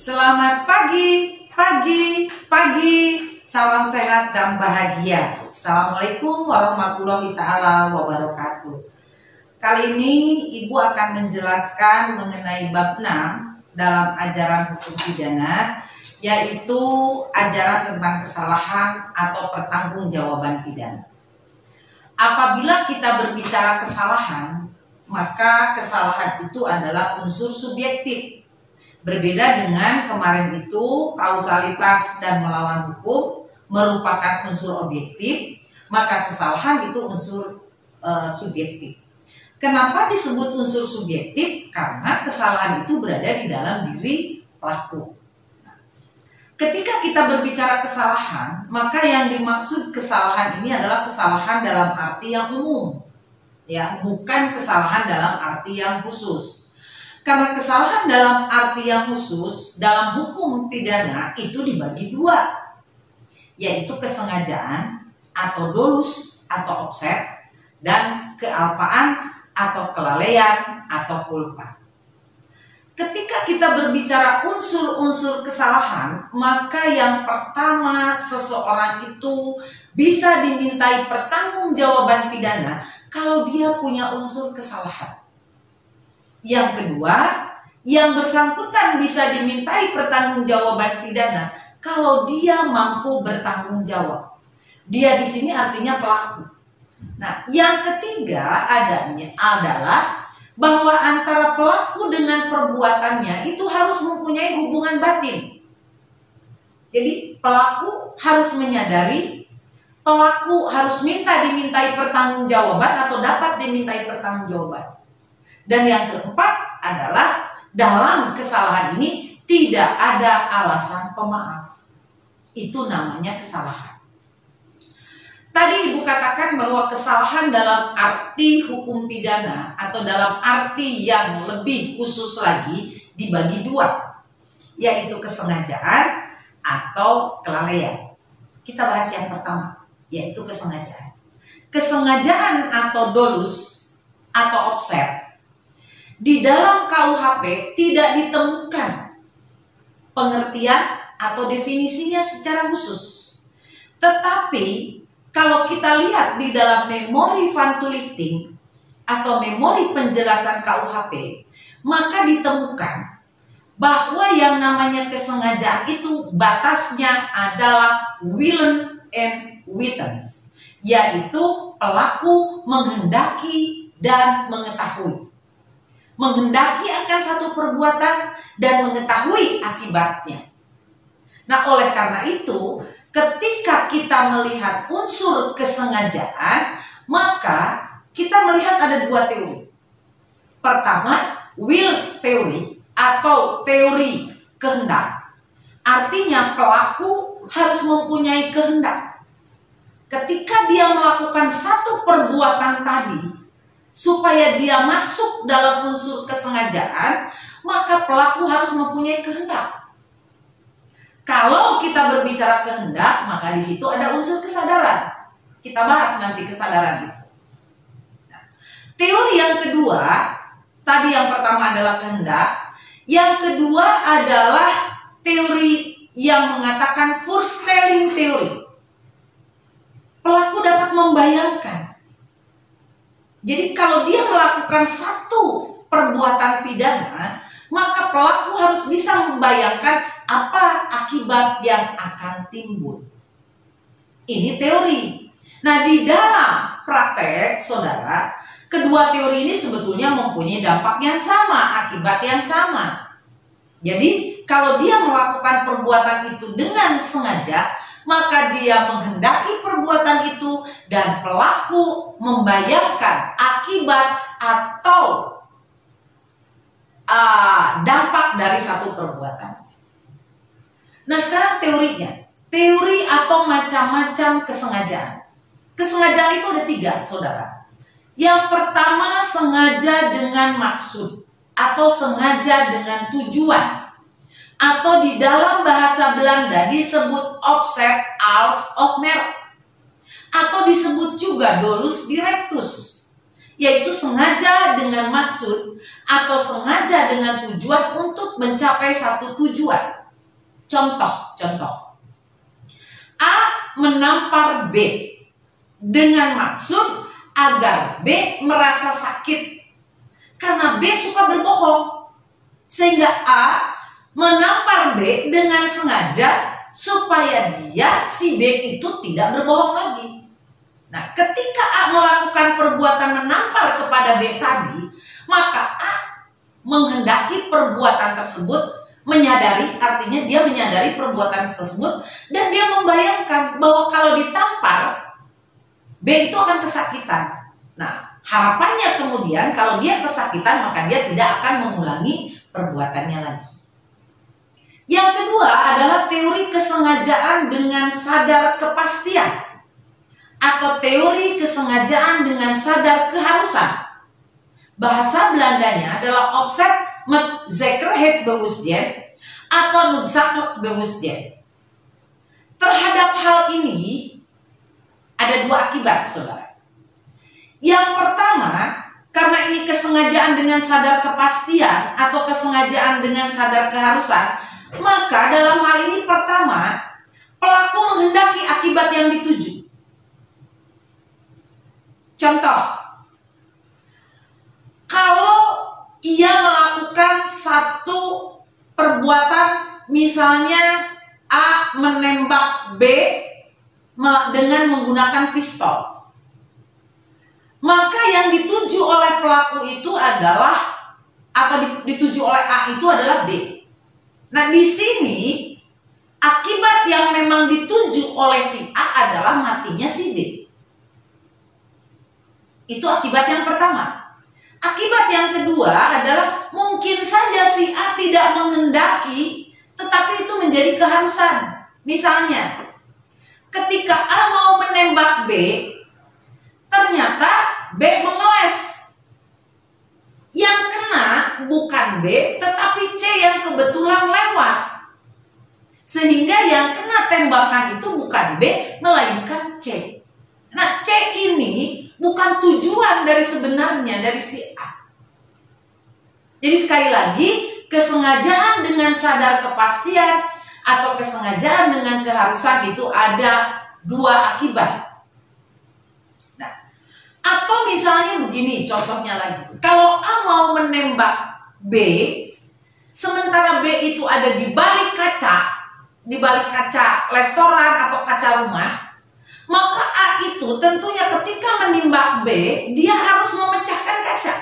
Selamat pagi, pagi, pagi. Salam sehat dan bahagia. Assalamualaikum warahmatullahi ta'ala wabarakatuh. Kali ini Ibu akan menjelaskan mengenai bab 6 dalam ajaran hukum pidana, yaitu ajaran tentang kesalahan atau pertanggungjawaban pidana. Apabila kita berbicara kesalahan, maka kesalahan itu adalah unsur subjektif. Berbeda dengan kemarin itu kausalitas dan melawan hukum merupakan unsur objektif, maka kesalahan itu unsur subjektif. Kenapa disebut unsur subjektif? Karena kesalahan itu berada di dalam diri pelaku. Ketika kita berbicara kesalahan, maka yang dimaksud kesalahan ini adalah kesalahan dalam arti yang umum, ya, bukan kesalahan dalam arti yang khusus. Karena kesalahan dalam arti yang khusus dalam hukum pidana itu dibagi dua, yaitu kesengajaan atau dolus atau offset dan kealpaan atau kelalaian atau culpa. Ketika kita berbicara unsur-unsur kesalahan, maka yang pertama seseorang itu bisa dimintai pertanggungjawaban pidana kalau dia punya unsur kesalahan. Yang kedua, yang bersangkutan bisa dimintai pertanggungjawaban pidana kalau dia mampu bertanggung jawab. Dia di sini artinya pelaku. Nah, yang ketiga adalah bahwa antara pelaku dengan perbuatannya itu harus mempunyai hubungan batin. Jadi pelaku harus menyadari, pelaku harus dimintai pertanggungjawaban atau dapat dimintai pertanggungjawaban. Dan yang keempat adalah dalam kesalahan ini tidak ada alasan pemaaf. Itu namanya kesalahan. Tadi Ibu katakan bahwa kesalahan dalam arti hukum pidana atau dalam arti yang lebih khusus lagi dibagi dua, yaitu kesengajaan atau kelalaian. Kita bahas yang pertama, yaitu kesengajaan. Kesengajaan atau dolus atau offset di dalam KUHP tidak ditemukan pengertian atau definisinya secara khusus. Tetapi kalau kita lihat di dalam memori van toelichting atau memori penjelasan KUHP, maka ditemukan bahwa yang namanya kesengajaan itu batasnya adalah willen and witness, yaitu pelaku menghendaki dan mengetahui. Menghendaki akan satu perbuatan dan mengetahui akibatnya. Nah, oleh karena itu, ketika kita melihat unsur kesengajaan, maka kita melihat ada dua teori. Pertama, wills theory atau teori kehendak. Artinya pelaku harus mempunyai kehendak. Ketika dia melakukan satu perbuatan tadi, supaya dia masuk dalam unsur kesengajaan, maka pelaku harus mempunyai kehendak. Kalau kita berbicara kehendak, maka di situ ada unsur kesadaran. Kita bahas nanti kesadaran itu. Nah, teori yang kedua, tadi yang pertama adalah kehendak, yang kedua adalah teori yang mengatakan Vorstelling teori. Pelaku dapat membayangkan. Jadi kalau dia melakukan satu perbuatan pidana, maka pelaku harus bisa membayangkan apa akibat yang akan timbul. Ini teori. Nah, di dalam praktek, saudara, kedua teori ini sebetulnya mempunyai dampak yang sama, akibat yang sama. Jadi kalau dia melakukan perbuatan itu dengan sengaja, maka dia menghendaki perbuatan itu dan pelaku membayangkan akibat atau dampak dari satu perbuatan. Nah, sekarang teorinya, teori atau macam-macam kesengajaan. Kesengajaan itu ada tiga, saudara. Yang pertama, sengaja dengan maksud atau sengaja dengan tujuan. Atau di dalam bahasa Belanda disebut opzet als opmerk, atau disebut juga dolus directus, yaitu sengaja dengan maksud atau sengaja dengan tujuan untuk mencapai satu tujuan. Contoh. A menampar B dengan maksud agar B merasa sakit karena B suka berbohong. Sehingga A menampar B dengan sengaja supaya si B itu tidak berbohong lagi. Nah, ketika A melakukan perbuatan menampar kepada B tadi, maka A menghendaki perbuatan tersebut, artinya dia menyadari perbuatan tersebut, dan dia membayangkan bahwa kalau ditampar B itu akan kesakitan. Nah, harapannya kemudian kalau dia kesakitan maka dia tidak akan mengulangi perbuatannya lagi. Yang kedua adalah teori kesengajaan dengan sadar kepastian atau teori kesengajaan dengan sadar keharusan. Bahasa Belandanya adalah opzet met zekerheid bewustzijn atau noodzakelijk bewustzijn. Terhadap hal ini ada dua akibat, saudara. Yang pertama, karena ini kesengajaan dengan sadar kepastian atau kesengajaan dengan sadar keharusan, maka dalam hal ini pertama, pelaku menghendaki akibat yang dituju. Contoh, kalau ia melakukan satu perbuatan, misalnya A menembak B dengan menggunakan pistol, maka yang dituju oleh pelaku itu adalah, atau dituju oleh A itu adalah B. Nah, di sini akibat yang memang dituju oleh si A adalah matinya si B. Itu akibat yang pertama. Akibat yang kedua adalah mungkin saja si A tidak menghendaki, tetapi itu menjadi keharusan. Misalnya, ketika A mau menembak B, ternyata B mengeles. Yang kena bukan B, tetapi C yang kebetulan lewat. Sehingga yang kena tembakan itu bukan B, melainkan C. Nah, C ini bukan tujuan dari sebenarnya dari si A. Jadi sekali lagi, kesengajaan dengan sadar kepastian atau kesengajaan dengan keharusan itu ada dua akibat. Nah, atau misalnya begini contohnya lagi. Kalau A mau menembak B, sementara B itu ada di balik kaca restoran atau kaca rumah, maka A itu tentunya ketika menembak B, dia harus memecahkan kaca.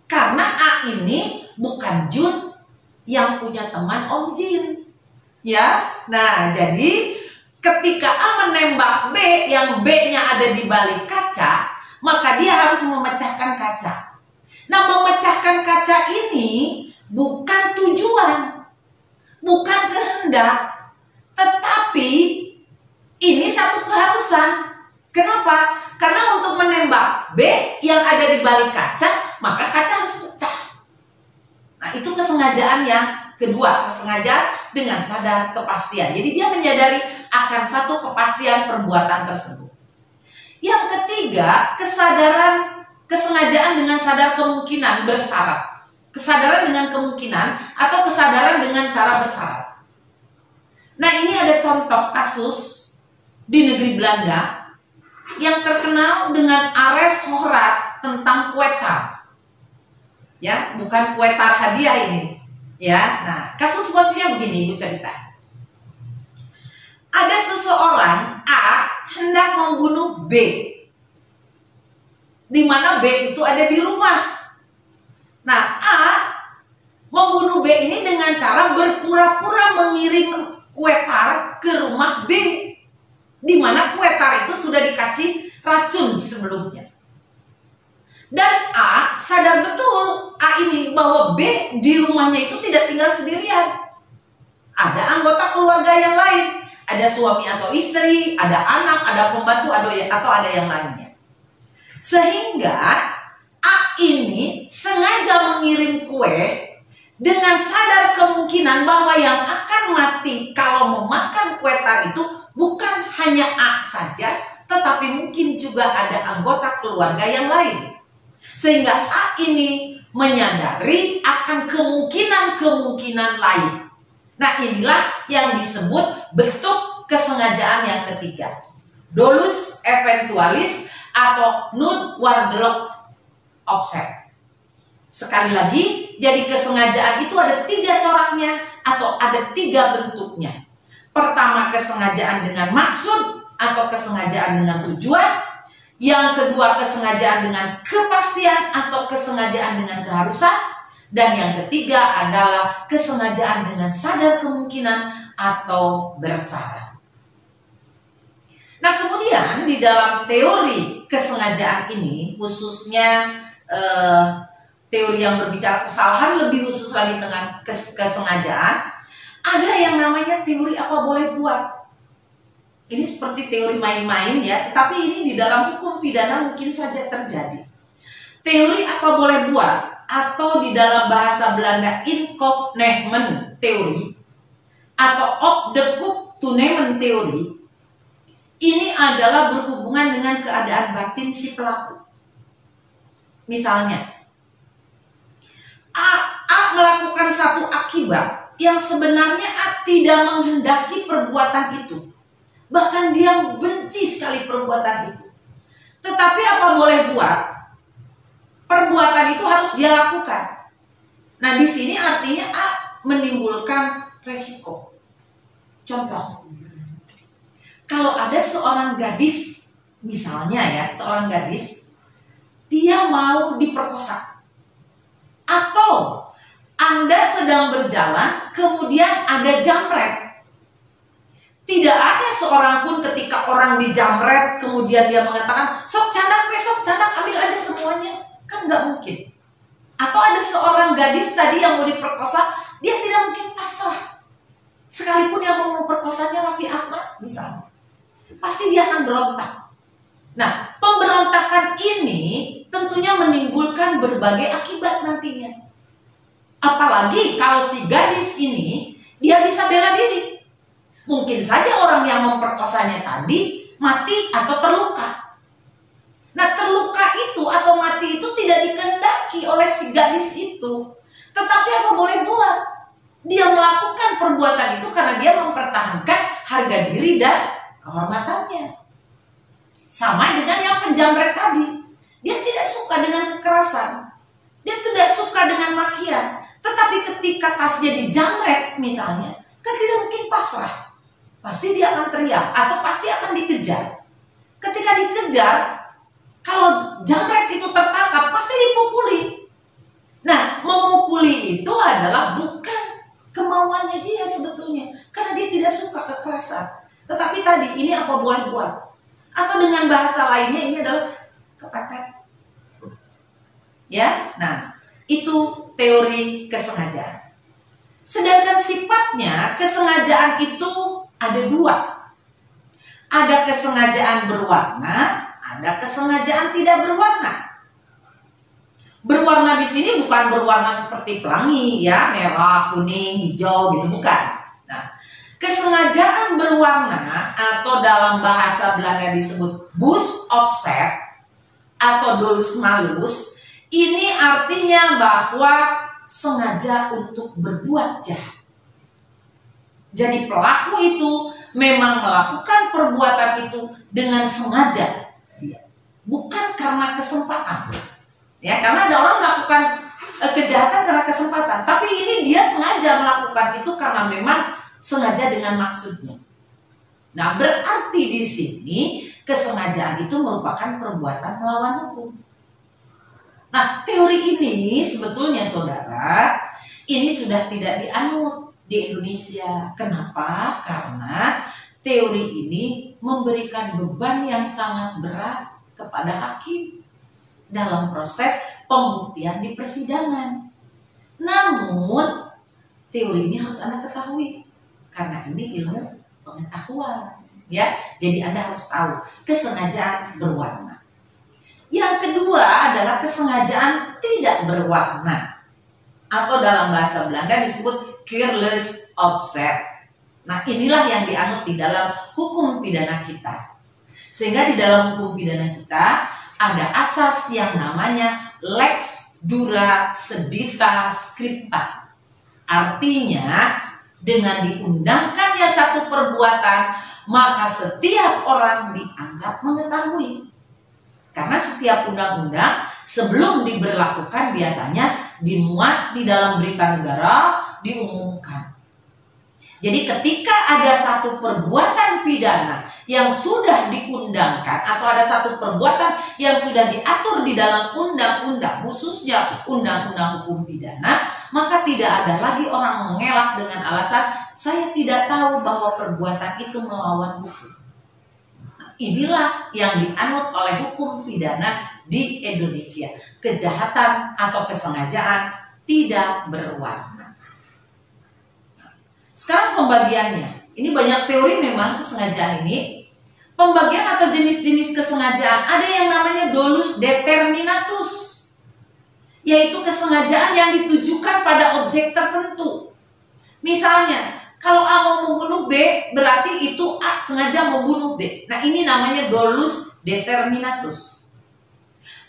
Karena A ini bukan Jun yang punya teman Om Jin. Ya, nah jadi ketika A menembak B yang B-nya ada di balik kaca, maka dia harus memecahkan kaca. Nah, memecahkan kaca ini bukan tujuan, bukan kehendak, tetapi ini satu keharusan. Kenapa? Karena untuk menembak B yang ada di balik kaca, maka kaca harus pecah. Nah, itu kesengajaan yang kedua, kesengajaan dengan sadar kepastian. Jadi dia menyadari akan satu kepastian perbuatan tersebut. Yang ketiga, kesengajaan dengan sadar kemungkinan bersyarat. Kesadaran dengan kemungkinan atau kesadaran dengan cara bersyarat. Nah, ini ada contoh kasus di negeri Belanda yang terkenal dengan Ares Horat tentang kue tar. Ya, bukan kue tar hadiah ini. Ya, nah kasus posisinya begini, Ibu cerita. Ada seseorang A hendak membunuh B, di mana B itu ada di rumah. Nah, A membunuh B ini dengan cara berpura-pura mengirim kue tar ke rumah B, di mana kue tar itu sudah dikasih racun sebelumnya. Dan A sadar betul A ini bahwa B di rumahnya itu tidak tinggal sendirian. Ada anggota keluarga yang lain, ada suami atau istri, ada anak, ada pembantu, atau ada yang lainnya. Sehingga A ini sengaja mengirim kue dengan sadar kemungkinan bahwa yang akan mati kalau memakan kue tar itu bukan hanya A saja, tetapi mungkin juga ada anggota keluarga yang lain. Sehingga A ini menyadari akan kemungkinan-kemungkinan lain. Nah, inilah yang disebut bentuk kesengajaan yang ketiga. Dolus eventualis atau non wardelok obset. Sekali lagi, jadi kesengajaan itu ada 3 coraknya atau ada 3 bentuknya. Pertama, kesengajaan dengan maksud atau kesengajaan dengan tujuan. Yang kedua, kesengajaan dengan kepastian atau kesengajaan dengan keharusan. Dan yang ketiga adalah kesengajaan dengan sadar kemungkinan atau bersarat. Nah, kemudian di dalam teori kesengajaan ini, khususnya teori yang berbicara kesalahan, lebih khusus lagi dengan kesengajaan, ada yang namanya teori apa boleh buat. Ini seperti teori main-main ya, tetapi ini di dalam hukum pidana mungkin saja terjadi. Teori apa boleh buat, atau di dalam bahasa Belanda inkoopnemen teori atau op de koop toenemen teori, ini adalah berhubungan dengan keadaan batin si pelaku. Misalnya, A melakukan satu akibat yang sebenarnya A tidak menghendaki perbuatan itu. Bahkan dia benci sekali perbuatan itu. Tetapi apa boleh buat, perbuatan itu harus dia lakukan. Nah, di sini artinya A menimbulkan resiko. Contoh, kalau ada seorang gadis, misalnya ya, seorang gadis, dia mau diperkosa. Atau Anda sedang berjalan, kemudian ada jamret. Tidak ada seorang pun ketika orang dijamret, kemudian dia mengatakan, sok candak, besok candak, ambil aja semuanya. Kan nggak mungkin. Atau ada seorang gadis tadi yang mau diperkosa, dia tidak mungkin pasrah. Sekalipun yang mau memperkosanya Raffi Ahmad misalnya, pasti dia akan berontak. Nah, pemberontakan ini tentunya menimbulkan berbagai akibat nantinya. Apalagi kalau si gadis ini dia bisa bela diri. Mungkin saja orang yang memperkosanya tadi mati atau terluka. Nah, terluka itu atau mati itu tidak dikehendaki oleh si gadis itu. Tetapi apa boleh buat? Dia melakukan perbuatan itu karena dia mempertahankan harga diri dan kehormatannya. Sama dengan yang penjamret tadi. Dia tidak suka dengan kekerasan. Dia tidak suka dengan makian. Tetapi ketika tasnya dijamret misalnya, kan tidak mungkin pasrah. Pasti dia akan teriak atau pasti akan dikejar. Ketika dikejar, kalau jamret itu tertangkap, pasti dipukuli. Nah, memukuli itu adalah bukan kemauannya dia sebetulnya, karena dia tidak suka kekerasan. Tetapi tadi ini apa boleh buat? Atau dengan bahasa lainnya ini adalah kepepet. Ya, nah itu teori kesengajaan. Sedangkan sifatnya kesengajaan itu ada 2. Ada kesengajaan berwarna, ada kesengajaan tidak berwarna. Berwarna di sini bukan berwarna seperti pelangi ya, merah, kuning, hijau gitu, bukan. Nah, kesengajaan berwarna atau dalam bahasa Belanda disebut bus opset atau dolus malus, ini artinya bahwa sengaja untuk berbuat jahat. Jadi pelaku itu memang melakukan perbuatan itu dengan sengaja, bukan karena kesempatan. Ya, karena ada orang melakukan kejahatan karena kesempatan, tapi ini dia sengaja melakukan itu karena memang sengaja dengan maksudnya. Nah, berarti di sini kesengajaan itu merupakan perbuatan melawan hukum. Nah, teori ini sebetulnya saudara, ini sudah tidak dianut di Indonesia. Kenapa? Karena teori ini memberikan beban yang sangat berat kepada hakim dalam proses pembuktian di persidangan. Namun teori ini harus Anda ketahui karena ini ilmu pengetahuan, ya. Jadi Anda harus tahu kesengajaan berwarna. Yang kedua adalah kesengajaan tidak berwarna atau dalam bahasa Belanda disebut careless opset. Nah, inilah yang dianut di dalam hukum pidana kita. Sehingga di dalam hukum pidana kita ada asas yang namanya lex dura sedita scripta. Artinya dengan diundangkannya satu perbuatan, maka setiap orang dianggap mengetahui. Karena setiap undang-undang sebelum diberlakukan biasanya dimuat di dalam berita negara, diumumkan. Jadi ketika ada satu perbuatan pidana yang sudah diundangkan atau ada satu perbuatan yang sudah diatur di dalam undang-undang, khususnya undang-undang hukum pidana, maka tidak ada lagi orang mengelak dengan alasan saya tidak tahu bahwa perbuatan itu melawan hukum. Inilah yang dianut oleh hukum pidana di Indonesia. Kejahatan atau kesengajaan tidak berwarna. Sekarang pembagiannya. Ini banyak teori memang kesengajaan ini. Pembagian atau jenis-jenis kesengajaan. Ada yang namanya dolus determinatus. Yaitu kesengajaan yang ditujukan pada objek tertentu. Misalnya, kalau A mau membunuh B, berarti itu A sengaja membunuh B. Nah, ini namanya dolus determinatus.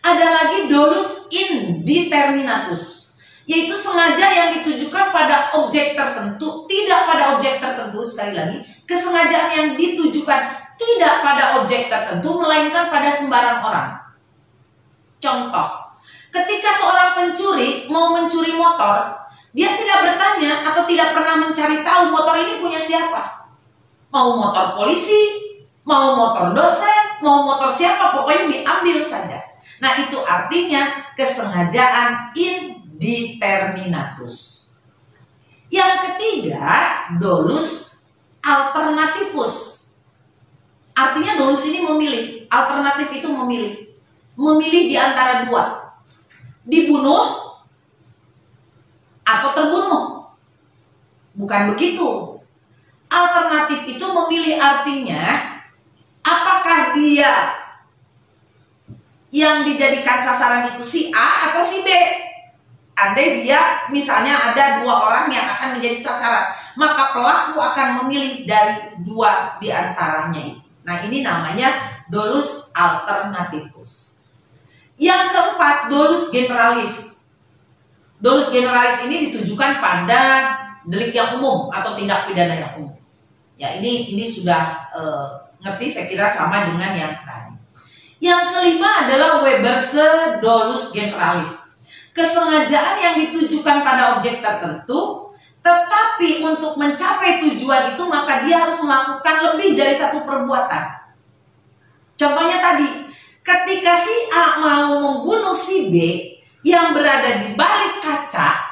Ada lagi dolus indeterminatus, yaitu sengaja yang ditujukan pada objek tertentu, tidak pada objek tertentu. Sekali lagi, kesengajaan yang ditujukan tidak pada objek tertentu, melainkan pada sembarang orang. Contoh, ketika seorang pencuri mau mencuri motor, dia tidak bertanya atau tidak pernah mencari tahu motor ini punya siapa. Mau motor polisi, mau motor dosen, mau motor siapa, pokoknya diambil saja. Nah, itu artinya kesengajaan indeterminatus. Yang ketiga, dolus alternativus. Artinya dolus ini memilih, alternatif itu memilih. Memilih di antara dua. Dibunuh atau terbunuh. Bukan begitu. Alternatif itu memilih artinya apakah dia yang dijadikan sasaran itu si A atau si B. Andai dia misalnya ada dua orang yang akan menjadi sasaran, maka pelaku akan memilih dari dua di antaranya itu. Nah, ini namanya dolus alternativus. Yang keempat, dolus generalis. Dolus generalis ini ditujukan pada delik yang umum atau tindak pidana yang umum. Ya, ini sudah ngerti, saya kira sama dengan yang tadi. Yang kelima adalah Weberse dolus generalis. Kesengajaan yang ditujukan pada objek tertentu, tetapi untuk mencapai tujuan itu maka dia harus melakukan lebih dari satu perbuatan. Contohnya tadi, ketika si A mau membunuh si B yang berada di balik kaca,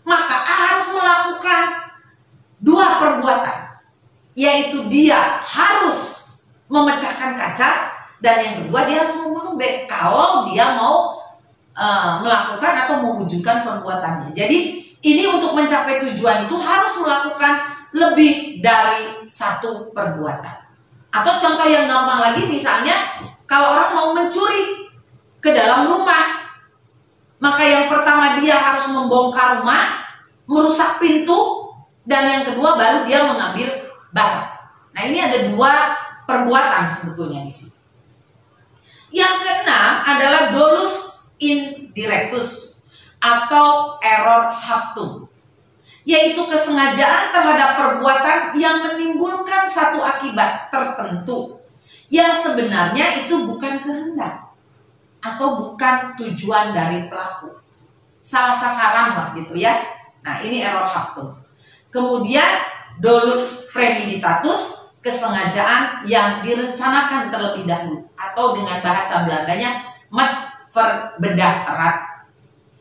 maka A harus melakukan dua perbuatan, yaitu dia harus memecahkan kaca, dan yang kedua dia harus membunuh B kalau dia mau melakukan atau mewujudkan perbuatannya. Jadi ini untuk mencapai tujuan itu harus melakukan lebih dari satu perbuatan. Atau contoh yang gampang lagi, misalnya kalau orang mau mencuri ke dalam rumah, maka yang pertama dia harus membongkar rumah, merusak pintu, dan yang kedua baru dia mengambil barang. Nah, ini ada dua perbuatan sebetulnya di sini. Yang keenam adalah dolus indirectus atau error haftum, yaitu kesengajaan terhadap perbuatan yang menimbulkan satu akibat tertentu yang sebenarnya itu bukan kehendak atau bukan tujuan dari pelaku, salah sasaran lah gitu ya. Nah, ini error haftum. Kemudian dolus premeditatus, kesengajaan yang direncanakan terlebih dahulu, atau dengan bahasa Belandanya met verbedah erat.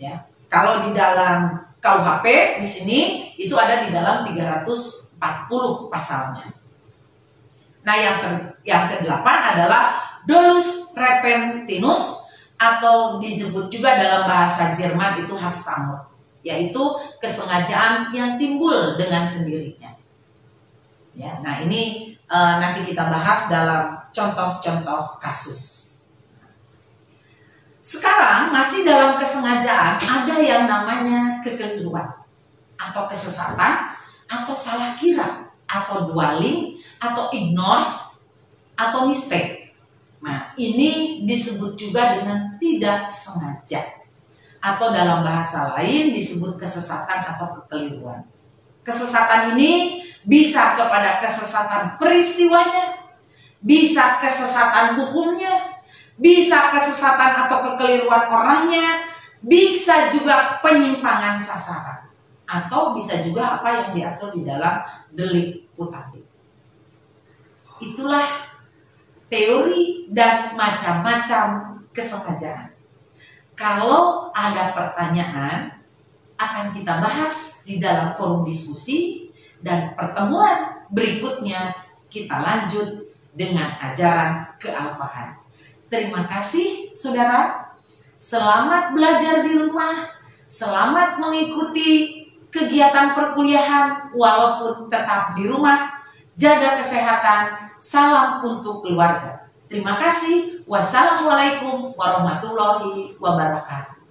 Ya, kalau di dalam KUHP di sini itu ada di dalam 340 pasalnya. Nah, yang ke-8 adalah dolus repentinus, atau disebut juga dalam bahasa Jerman itu Hastamut, yaitu kesengajaan yang timbul dengan sendirinya. Ya, nah ini nanti kita bahas dalam contoh-contoh kasus. Sekarang masih dalam kesengajaan ada yang namanya kekeliruan atau kesesatan atau salah kira atau dwelling atau ignores atau mistake. ini disebut juga dengan tidak sengaja, atau dalam bahasa lain disebut kesesatan atau kekeliruan. Kesesatan ini bisa kepada kesesatan peristiwanya, bisa kesesatan hukumnya, bisa kesesatan atau kekeliruan orangnya, bisa juga penyimpangan sasaran, atau bisa juga apa yang diatur di dalam delik putatif. Itulah teori dan macam-macam kesengajaan. Kalau ada pertanyaan, akan kita bahas di dalam forum diskusi, dan pertemuan berikutnya kita lanjut dengan ajaran kealpaan. Terima kasih saudara, selamat belajar di rumah, selamat mengikuti kegiatan perkuliahan walaupun tetap di rumah, jaga kesehatan, salam untuk keluarga. Terima kasih. Wassalamualaikum warahmatullahi wabarakatuh.